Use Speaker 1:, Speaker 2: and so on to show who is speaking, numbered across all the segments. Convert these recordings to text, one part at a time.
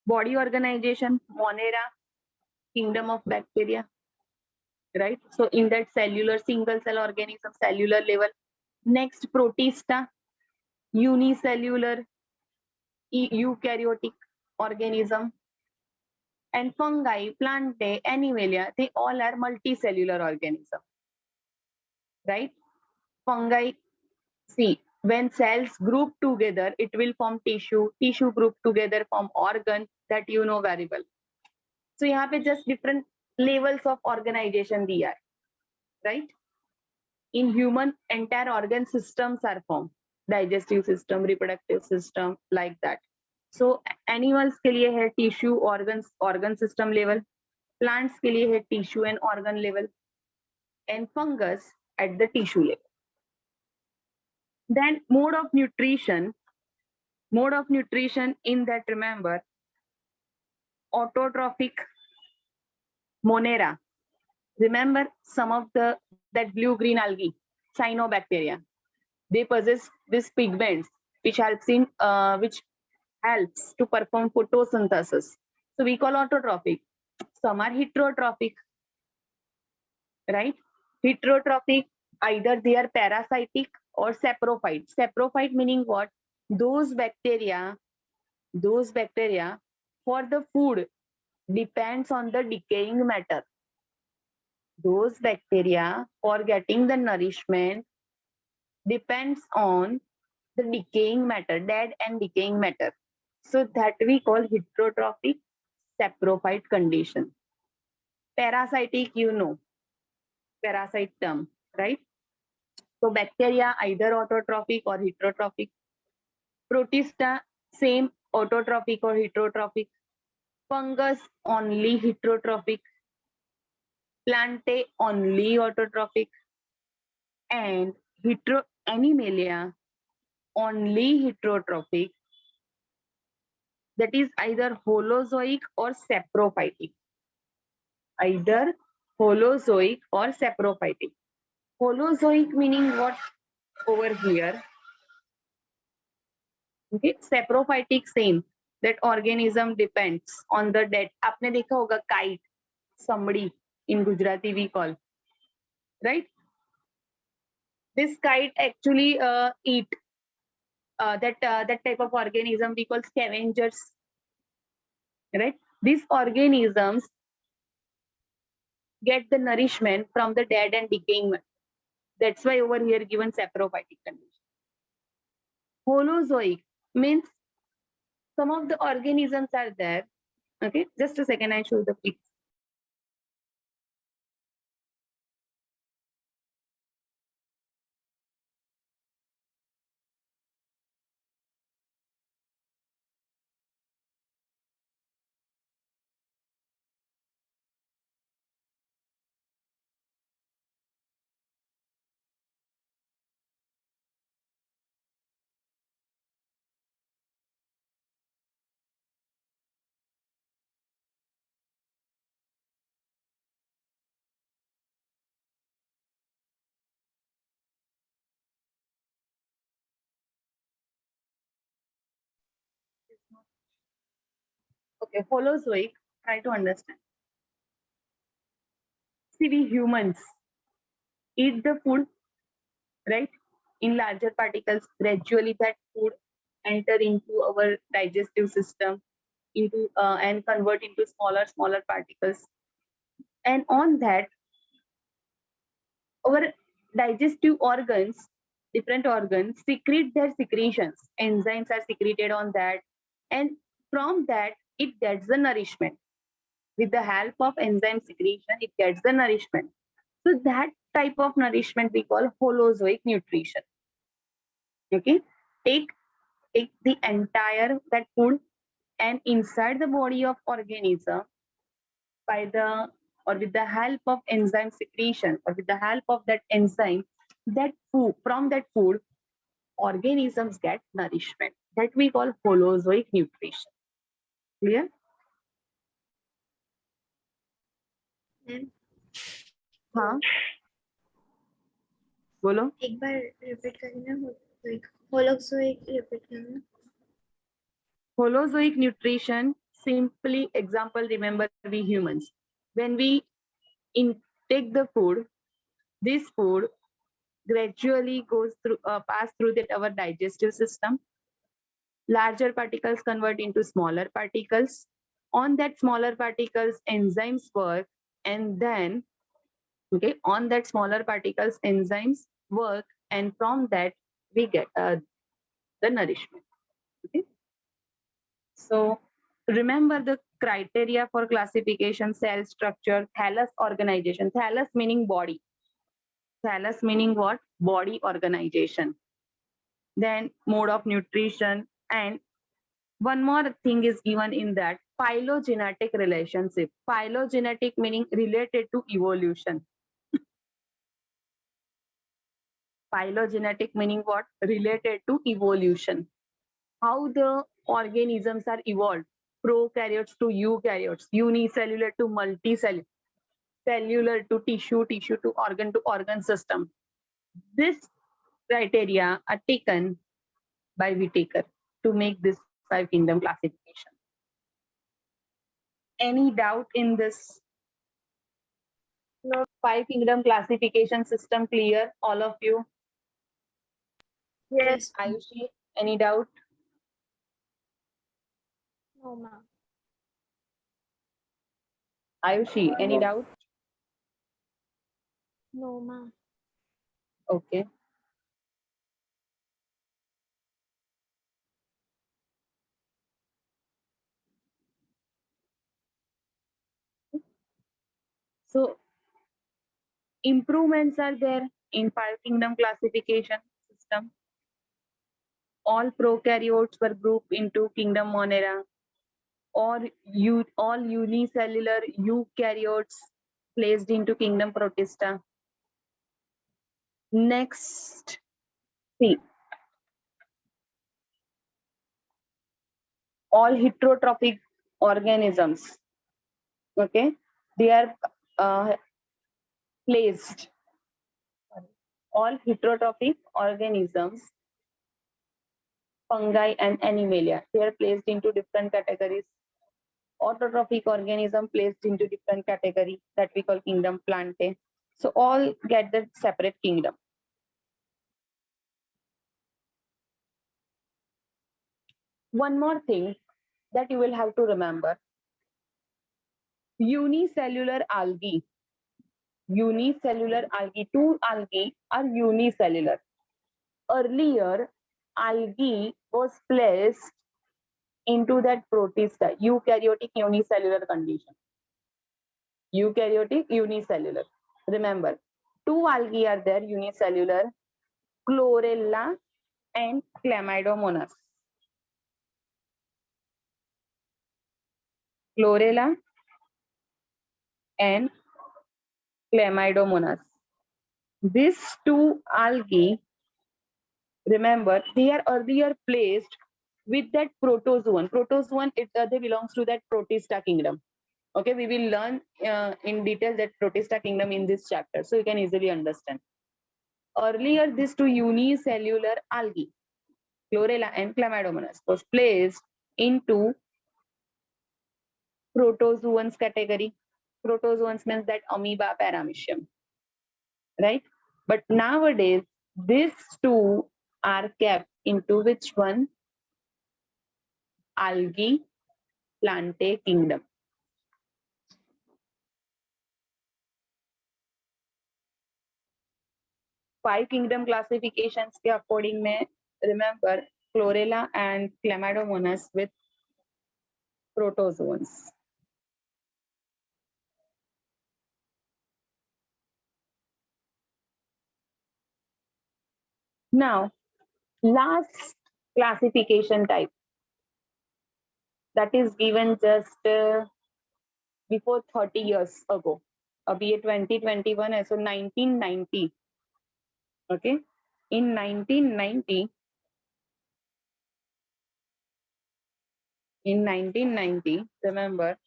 Speaker 1: Body organization, Monera, kingdom of bacteria, right? So in that cellular, single cell organism, cellular level. Next, Protista, unicellular, eukaryotic organism. And fungi, plantae, animalia, they all are multicellular organism, right? Fungi, see, when cells group together, it will form tissue. Tissue group together form organ, that you know very well. So यहाँ पे just different levels of organization दिया है, right? In human, entire organ systems are formed. Digestive system, reproductive system, like that. So animals के लिए है tissue, organs, organ system level. Plants के लिए है tissue and organ level. And fungus at the tissue level. Then mode of nutrition in that, remember, autotrophic, Monera. Remember some of that blue green algae, cyanobacteria. They possess these pigments which helps to perform photosynthesis. So we call autotrophic. Some are heterotrophic, right? Heterotrophic, either they are parasitic or saprophyte. Saprophyte meaning what? Those bacteria for the food depends on the decaying matter. Those bacteria for getting the nourishment depends on the decaying matter, dead and decaying matter. So that we call heterotrophic saprophyte condition. Parasitic, you know, parasite term, right? So bacteria either autotrophic or heterotrophic. Protista, same, autotrophic or heterotrophic. Fungus, only heterotrophic. Plantae, only autotrophic. And animalia, only heterotrophic. That is either holozoic or saprophytic. Either holozoic or saprophytic. Holozoic meaning what over here? Okay, saprophytic, same. That organism depends on the dead. आपने देखा होगा kite, somebody in Gujarati we call, right? This kite actually eat that type of organism we call scavengers, right? These organisms get the nourishment from the dead and decaying matter. That's why over here given saprophytic condition. Holozoic means some of the organisms are there. Okay, just a second, I show the pic. Okay, holozoic, try to understand. See, we humans eat the food, right? In larger particles, gradually that food enter into our digestive system, into and convert into smaller particles. And on that, our digestive organs, different organs, secrete their secretions. Enzymes are secreted on that, and from that it gets the nourishment. With the help of enzyme secretion, it gets the nourishment. So that type of nourishment we call holozoic nutrition. Okay, take the entire that food, and inside the body of organism, by the or with the help of enzyme secretion, or with the help of that enzyme, that food, from that food organisms get nourishment. That we call holozoic nutrition. Clear? हाँ, बोलो.
Speaker 2: एक बार repeat करना. Holozoic repeat करना.
Speaker 1: Holozoic nutrition, Simply example, remember we humans. When we intake the food, this food gradually goes through, pass through that our digestive system. Larger particles convert into smaller particles. On that smaller particles, enzymes work, and then, okay, on that smaller particles, enzymes work, and from that we get the nourishment. Okay, so remember the criteria for classification: cell structure, thallus organization. Thallus meaning body. Thallus meaning what? Body organization. Then mode of nutrition, and one more thing is given in that: phylogenetic relationship. Phylogenetic meaning related to evolution. Phylogenetic meaning what? Related to evolution. How the organisms are evolved. Prokaryotes to eukaryotes, unicellular to multicellular, cellular to tissue, tissue to organ system. This criteria are taken by Whitaker to make this five kingdom classification. Any doubt in this?
Speaker 2: No.
Speaker 1: Five kingdom classification system clear, all of you?
Speaker 2: Yes.
Speaker 1: Ayushi, any doubt?
Speaker 2: No, ma'am.
Speaker 1: Ayushi, any
Speaker 2: No.
Speaker 1: doubt?
Speaker 2: No, ma'am.
Speaker 1: Okay. So improvements are there in five kingdom classification system. All prokaryotes were grouped into kingdom Monera, or all unicellular eukaryotes placed into kingdom Protista. Next, see, all heterotrophic organisms, okay, they are placed, all heterotrophic organisms, fungi and animalia, they are placed into different categories. Autotrophic organism placed into different category that we call kingdom Plantae. So all get the separate kingdom. One more thing that you will have to remember: unicellular algae. Unicellular algae, two algae are unicellular. Earlier, algae was placed into that protista, eukaryotic unicellular condition. Eukaryotic unicellular. Remember, two algae are there unicellular: Chlorella and Chlamydomonas. Chlorella and Chlamydomonas. These two algae, remember, they are earlier placed with that protozoan. Protozoan, they belongs to that Protista kingdom. Okay, we will learn in detail that Protista kingdom in this chapter, so you can easily understand. Earlier, these two unicellular algae, Chlorella and Chlamydomonas, was placed into protozoans category. Protozoans means that amoeba, paramecium, right? But nowadays, these two are kept into which one? Algae Plantae kingdom. Five kingdom classifications के according में remember Chlorella and Chlamydomonas with protozoans. Now, last classification type that is given just before 30 years ago. अभी ये 2021 है, so 1990. Okay, in 1990, remember,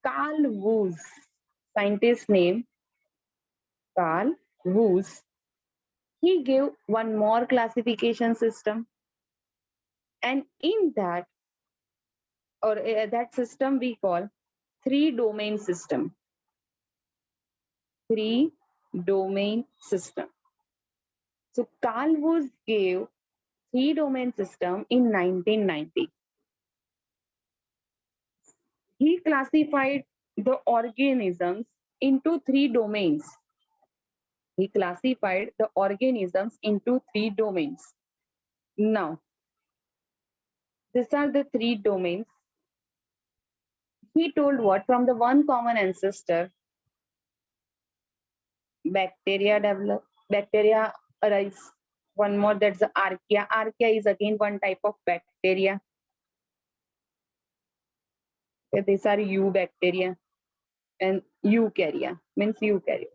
Speaker 1: Carl Woese, scientist name Carl Woese, he gave one more classification system, and in that or that system we call three domain system. Three domain system. So Carl Woese gave three domain system in 1990. He classified the organisms into three domains. He classified the organisms into three domains. Now, these are the three domains. He told what? From the one common ancestor, bacteria develop, bacteria arise. One more, that's the archaea. Archaea is again one type of bacteria. So these are eubacteria and eukarya means eukaryotes.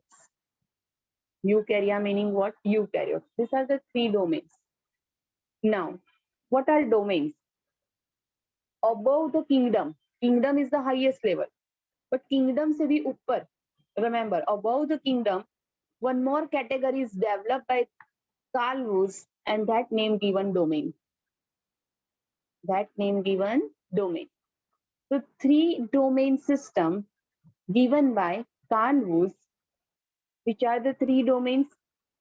Speaker 1: Eukarya meaning what? Eukaryotes. These are the three domains. Now, what are domains? Above the kingdom. Kingdom is the highest level. But kingdom se bhi upar. Remember, above the kingdom, one more category is developed by Carl Woese, and that name given domain. That name given domain. So three domain system given by Carl Woese. Which are the three domains?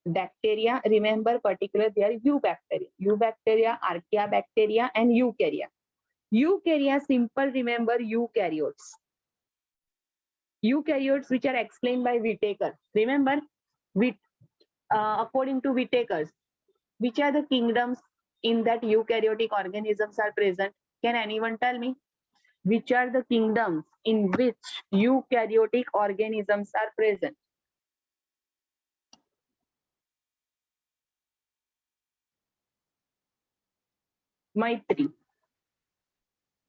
Speaker 1: Bacteria. Remember, particular they are eubacteria. Eubacteria, archaea bacteria, and eukarya. Eukarya, simple. Remember eukaryotes. Eukaryotes, which are explained by Whitaker. Remember, according to Whitaker, which are the kingdoms in that eukaryotic organisms are present? Can anyone tell me? Which are the kingdoms in which eukaryotic organisms are present? Maitri.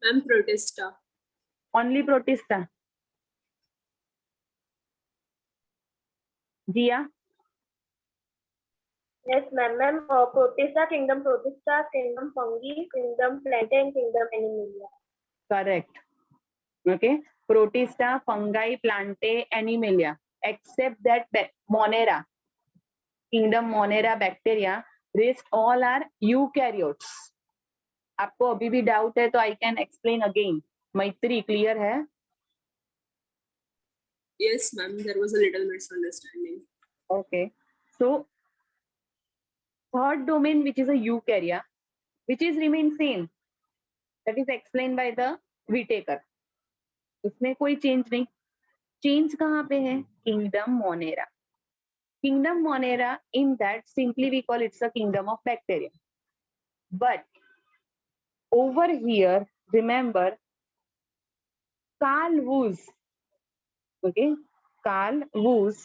Speaker 3: Ma'am, Protista.
Speaker 1: Only Protista. Jia?
Speaker 2: Yes, ma'am. Protista, kingdom fungi, kingdom plantae, kingdom animalia.
Speaker 1: Correct. Okay. Protista, fungi, plantae, animalia. Except that Monera. Kingdom Monera bacteria. Rest all are eukaryotes. आपको अभी भी doubt है तो I can explain again. मैत्री clear है?
Speaker 3: Yes, ma'am. There was a little misunderstanding.
Speaker 1: Okay. So third domain, which is a eukarya, which is remain same. That is explained by the Whitaker. उसमें कोई change नहीं. Change कहाँ पे है? Kingdom Monera. Kingdom Monera, in that simply we call it's a kingdom of bacteria. But over here, remember, Carl Woese, okay, Carl Woese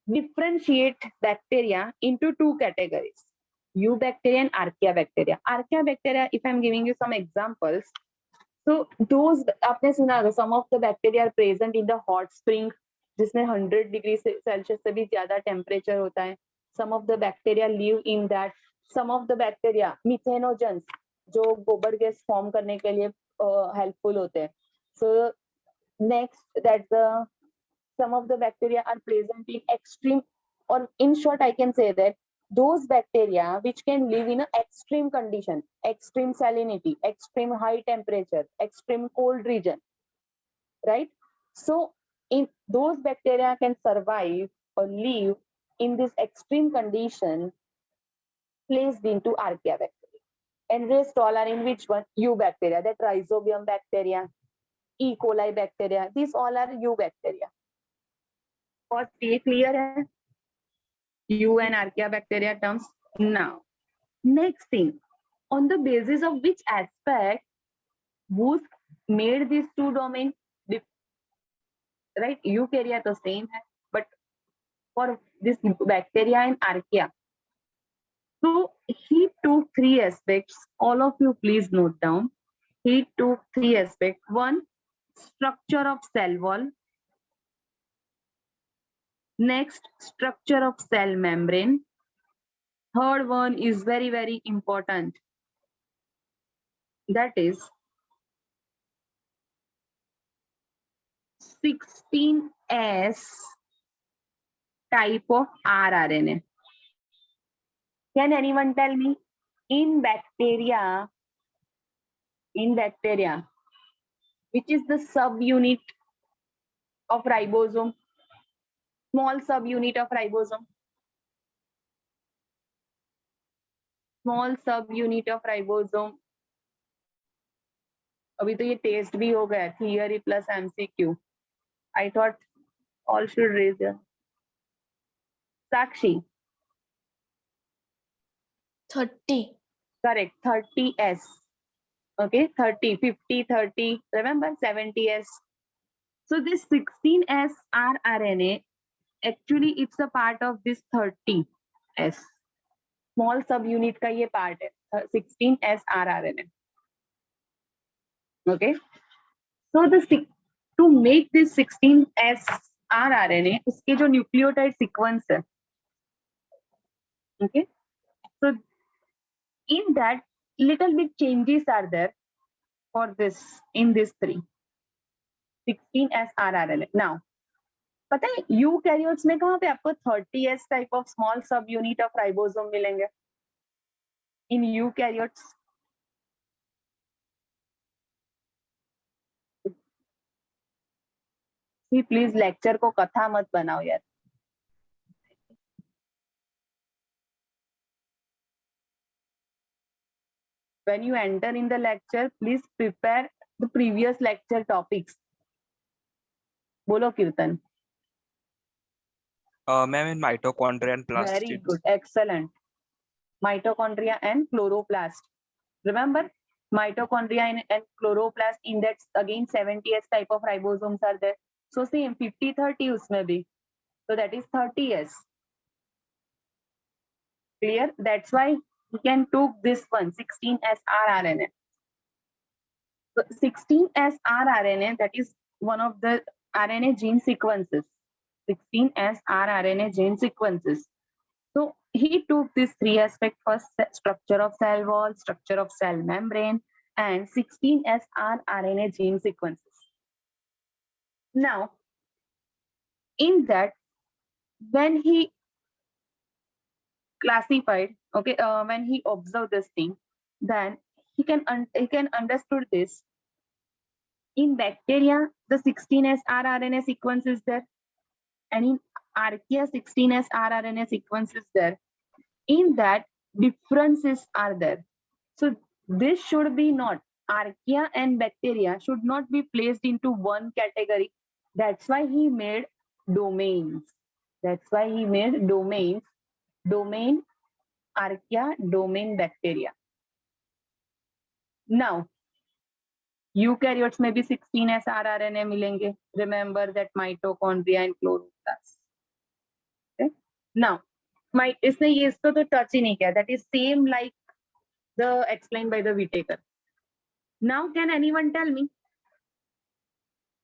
Speaker 1: differentiate bacteria into two categories, eubacteria and archaea bacteria. Archaea bacteria, if I'm giving you some examples, so those आपने सुना होगा, some of the bacteria are present in the hot spring, जिसमें 100 degree Celsius से भी ज्यादा temperature होता है. Some of the bacteria live in that. Some of the bacteria, methanogens, जो गोबर गैस फॉर्म करने के लिए हेल्पफुल होते हैं. So next, that's the some of the bacteria are present in extreme, or in short, I can say that those bacteria which can live in an extreme condition, extreme salinity, extreme high temperature, extreme cold region, right? So in those bacteria can survive or live in this extreme condition placed into archaea bacteria. And rest all are in which one? Eubacteria, that Rhizobium bacteria, E. coli bacteria, these all are eubacteria. First, ये clear है? U and archaea bacteria terms. Now, next thing, on the basis of which aspect Woese made these two domains, right? Eukarya the same है, but for this bacteria and archaea. So he took three aspects. All of you please note down. He took three aspects. One, structure of cell wall. Next, structure of cell membrane. Third one is very, very important. That is 16S type of rRNA. Can anyone tell me in bacteria, which is the subunit of ribosome, small subunit of ribosome, small subunit of ribosome. अभी तो ये test भी हो गया, theory plus MCQ. I thought all should raise your. Sakshi,
Speaker 4: 30.
Speaker 1: correct, 30s. Okay, 30, 50, 30, remember 70s. So this 16s rRNA, actually it's a part of this 30s. Small subunit का ये part है, 16s rRNA. Okay, so to make this 16s rRNA, उसके जो nucleotide sequence है, okay, so in that little bit changes are there for this in this 16s rRNA. Now, पता है eukaryotes में कहाँ पे आपको 30s टाइप ऑफ स्मॉल सब यूनिट ऑफ राइबोसोम मिलेंगे इन यूकैरियोट्स. प्लीज लेक्चर को कथा मत बनाओ यार. When you enter in the lecture, please prepare the previous lecture topics. बोलो कीर्तन.
Speaker 5: Ma'am, in mitochondria and plastids.
Speaker 1: Very good, excellent. Mitochondria and chloroplast. Remember, mitochondria and chloroplast, in that again 70s type of ribosomes are there. So same 50-30 उसमें भी. So that is 30s. Clear? That's why we can took this one 16s rRNA. So 16s rRNA, that is one of the RNA gene sequences. 16s rRNA gene sequences. So he took these three aspects: first, structure of cell wall, structure of cell membrane, and 16s rRNA gene sequences. Now, in that, when he classified, okay, when he observed this thing, then he can understood this. In bacteria, the 16s rRNA sequence is there, and in archaea 16s rRNA sequence is there. In that, differences are there. So this should be not, archaea and bacteria should not be placed into one category. That's why he made domains. That's why he made domains. Domain archaea, domain bacteria. Now, eukaryotes में भी 16s rRNA मिलेंगे. Remember that mitochondria and chloroplast. Okay? Now, इसने ये इसको तो touch ही नहीं किया. That is same like the explained by the Whittaker. Now, can anyone tell me,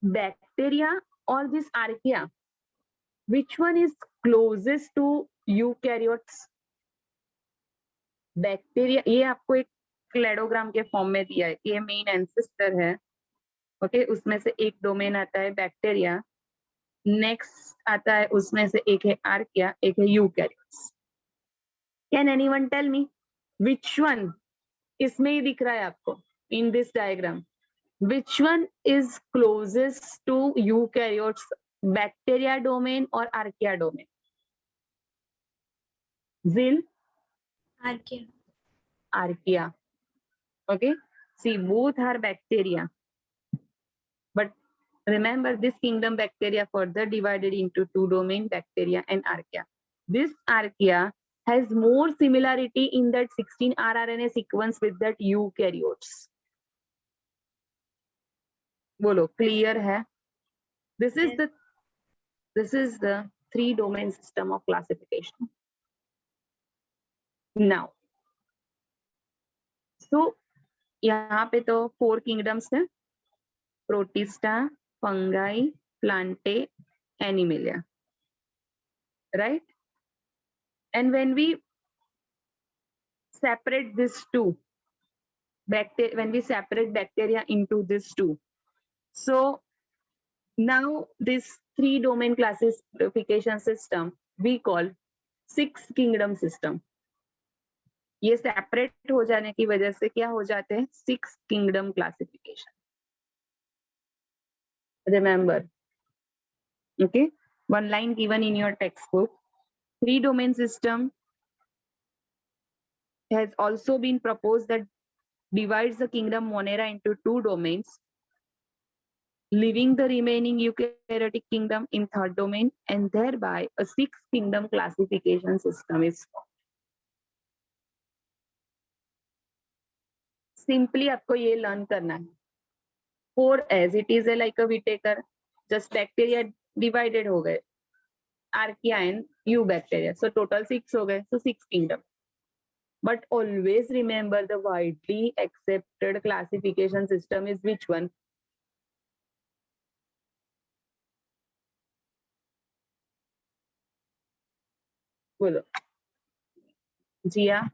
Speaker 1: bacteria or this archaea, which one is closest to eukaryotes? Bacteria, ये आपको एक cladogram के फॉर्म में दिया है. ये मेन एंसेस्टर है. ओके, उसमें से एक डोमेन आता है बैक्टीरिया, नेक्स्ट आता है उसमें से एक है आर्किया, एक है eukaryotes. Can anyone tell me which one, इसमें ही दिख रहा है आपको in this diagram, which one is closest to eukaryotes, bacteria domain और archaea domain? Jill?
Speaker 4: Archaea.
Speaker 1: Archaea. Okay, see, both are bacteria, but remember this kingdom bacteria further divided into two domain, bacteria and archaea. This archaea has more similarity in that 16 rRNA sequence with that eukaryotes. Bolo, clear hai? This is the three domain system of classification. Now, so यहाँ पे तो 4 kingdoms है: Protista, fungi, plantae, animalia, right? And when we separate these two, when we separate bacteria into these two, so now this 3 domain classification system we call 6 kingdom system. ये separate हो जाने की वजह से क्या हो जाते हैं 6 kingdom classification. Remember, okay, one line given in your textbook. 3 domain system has also been proposed that divides the kingdom Monera into 2 domains, leaving the remaining eukaryotic kingdom in 3rd domain, and thereby a 6 kingdom classification system is formed. Simply आपको ये learn करना है. 4 as it is like a Whittaker, just bacteria divided हो गए, Archaea and Eubacteria, so total 6 हो गए, so 6 kingdom. But always remember the widely accepted classification system is which one? बोलो. Jia,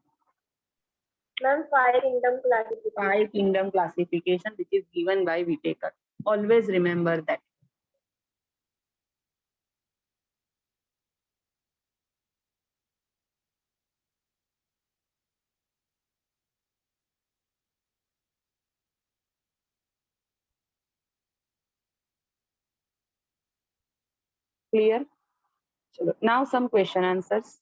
Speaker 2: Ma'am, 5 kingdom classification.
Speaker 1: 5 kingdom classification which is given by Whittaker. Always remember that. Clear? Chalo. Now some question answers.